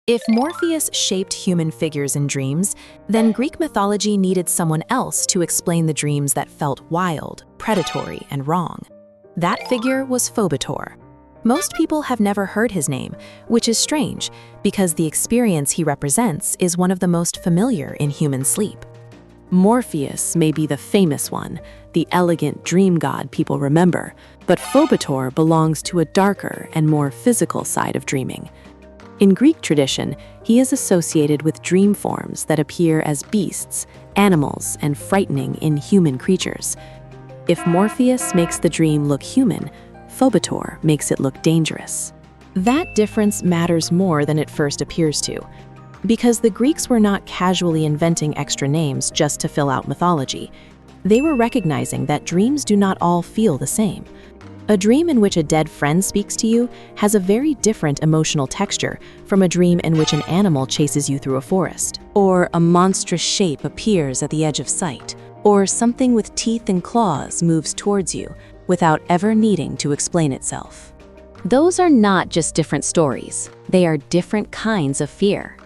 If Morpheus shaped human figures in dreams, then Greek mythology needed someone else to explain the dreams that felt wild, predatory, and wrong. That figure was Phobetor. Most people have never heard his name, which is strange because the experience he represents is one of the most familiar in human sleep. Morpheus may be the famous one, the elegant dream god people remember, but Phobetor belongs to a darker and more physical side of dreaming. In Greek tradition, he is associated with dream forms that appear as beasts, animals, and frightening inhuman creatures. If Morpheus makes the dream look human, Phobetor makes it look dangerous. That difference matters more than it first appears to, because the Greeks were not casually inventing extra names just to fill out mythology. They were recognizing that dreams do not all feel the same. A dream in which a dead friend speaks to you has a very different emotional texture from a dream in which an animal chases you through a forest, or a monstrous shape appears at the edge of sight, or something with teeth and claws moves towards you without ever needing to explain itself. Those are not just different stories, they are different kinds of fear.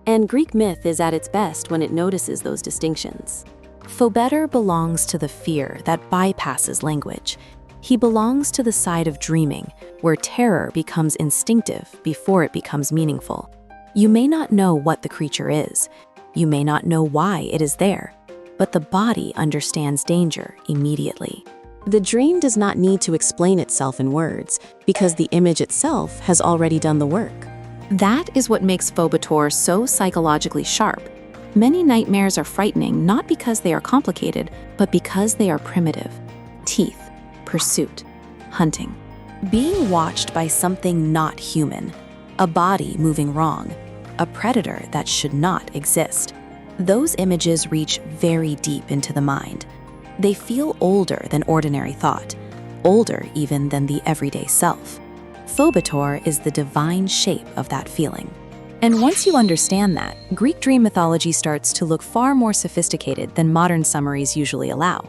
And Greek myth is at its best when it notices those distinctions. Phobetor belongs to the fear that bypasses language. He belongs to the side of dreaming, where terror becomes instinctive before it becomes meaningful. You may not know what the creature is. You may not know why it is there, but the body understands danger immediately. The dream does not need to explain itself in words, because the image itself has already done the work. That is what makes Phobetor so psychologically sharp. Many nightmares are frightening not because they are complicated, but because they are primitive. Teeth, pursuit, hunting. Being watched by something not human, a body moving wrong, a predator that should not exist. Those images reach very deep into the mind. They feel older than ordinary thought, older even than the everyday self. Phobetor is the divine shape of that feeling. And once you understand that, Greek dream mythology starts to look far more sophisticated than modern summaries usually allow.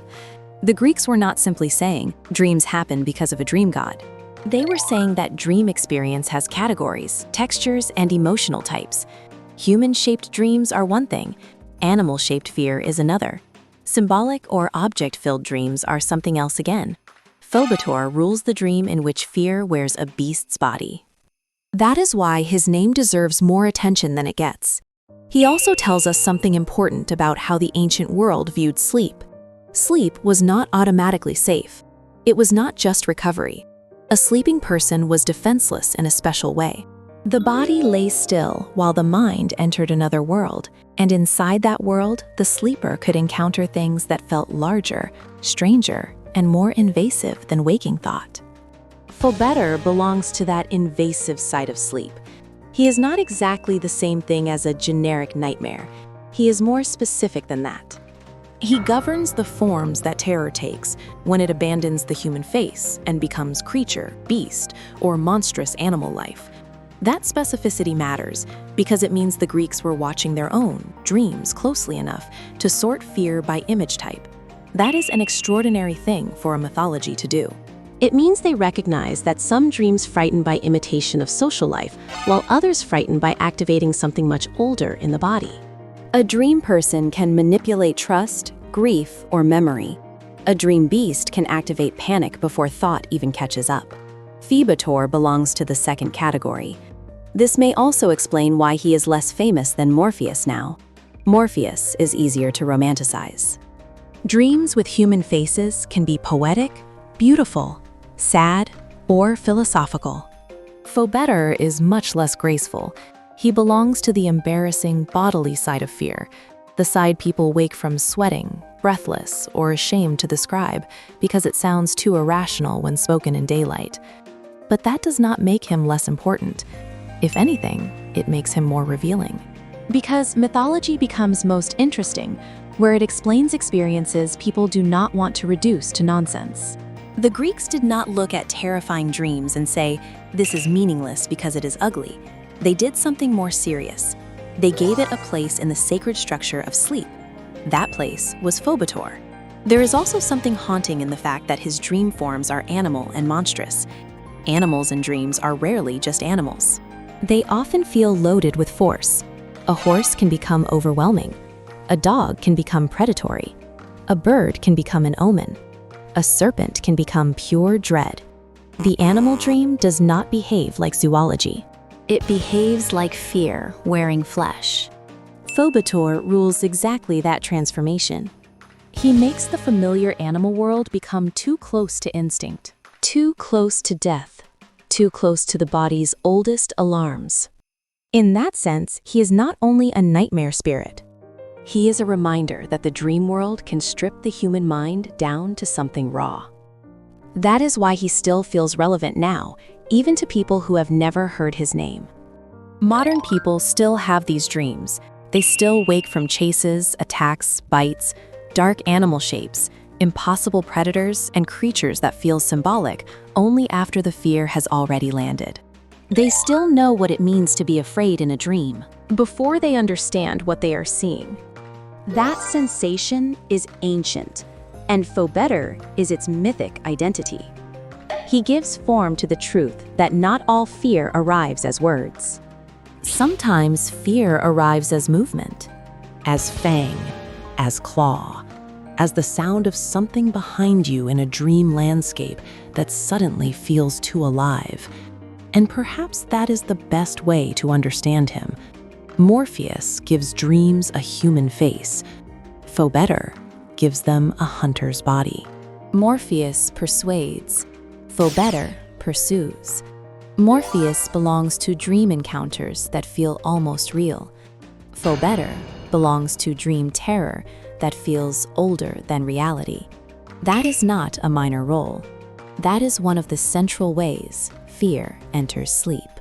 The Greeks were not simply saying, dreams happen because of a dream god. They were saying that dream experience has categories, textures, and emotional types. Human-shaped dreams are one thing, animal-shaped fear is another. Symbolic or object-filled dreams are something else again. Phobetor rules the dream in which fear wears a beast's body. That is why his name deserves more attention than it gets. He also tells us something important about how the ancient world viewed sleep. Sleep was not automatically safe. It was not just recovery. A sleeping person was defenseless in a special way. The body lay still while the mind entered another world, and inside that world, the sleeper could encounter things that felt larger, stranger, and more invasive than waking thought. Phobetor belongs to that invasive side of sleep. He is not exactly the same thing as a generic nightmare. He is more specific than that. He governs the forms that terror takes when it abandons the human face and becomes creature, beast, or monstrous animal life. That specificity matters because it means the Greeks were watching their own dreams closely enough to sort fear by image type. That is an extraordinary thing for a mythology to do. It means they recognize that some dreams frighten by imitation of social life, while others frighten by activating something much older in the body. A dream person can manipulate trust, grief, or memory. A dream beast can activate panic before thought even catches up. Phobetor belongs to the second category. This may also explain why he is less famous than Morpheus now. Morpheus is easier to romanticize. Dreams with human faces can be poetic, beautiful, sad, or philosophical. Phobetor is much less graceful. He belongs to the embarrassing bodily side of fear, the side people wake from sweating, breathless, or ashamed to describe because it sounds too irrational when spoken in daylight. But that does not make him less important. If anything, it makes him more revealing. Because mythology becomes most interesting where it explains experiences people do not want to reduce to nonsense. The Greeks did not look at terrifying dreams and say, "This is meaningless because it is ugly." They did something more serious. They gave it a place in the sacred structure of sleep. That place was Phobetor. There is also something haunting in the fact that his dream forms are animal and monstrous. Animals in dreams are rarely just animals. They often feel loaded with force. A horse can become overwhelming. A dog can become predatory. A bird can become an omen. A serpent can become pure dread. The animal dream does not behave like zoology. It behaves like fear wearing flesh. Phobetor rules exactly that transformation. He makes the familiar animal world become too close to instinct, too close to death, too close to the body's oldest alarms. In that sense, he is not only a nightmare spirit. He is a reminder that the dream world can strip the human mind down to something raw. That is why he still feels relevant now, even to people who have never heard his name. Modern people still have these dreams. They still wake from chases, attacks, bites, dark animal shapes, impossible predators, and creatures that feel symbolic only after the fear has already landed. They still know what it means to be afraid in a dream before they understand what they are seeing. That sensation is ancient, and Phobetor is its mythic identity. He gives form to the truth that not all fear arrives as words. Sometimes fear arrives as movement, as fang, as claw, as the sound of something behind you in a dream landscape that suddenly feels too alive. And perhaps that is the best way to understand him. Morpheus gives dreams a human face. Phobetor gives them a hunter's body. Morpheus persuades. Phobetor pursues. Morpheus belongs to dream encounters that feel almost real. Phobetor belongs to dream terror that feels older than reality. That is not a minor role. That is one of the central ways fear enters sleep.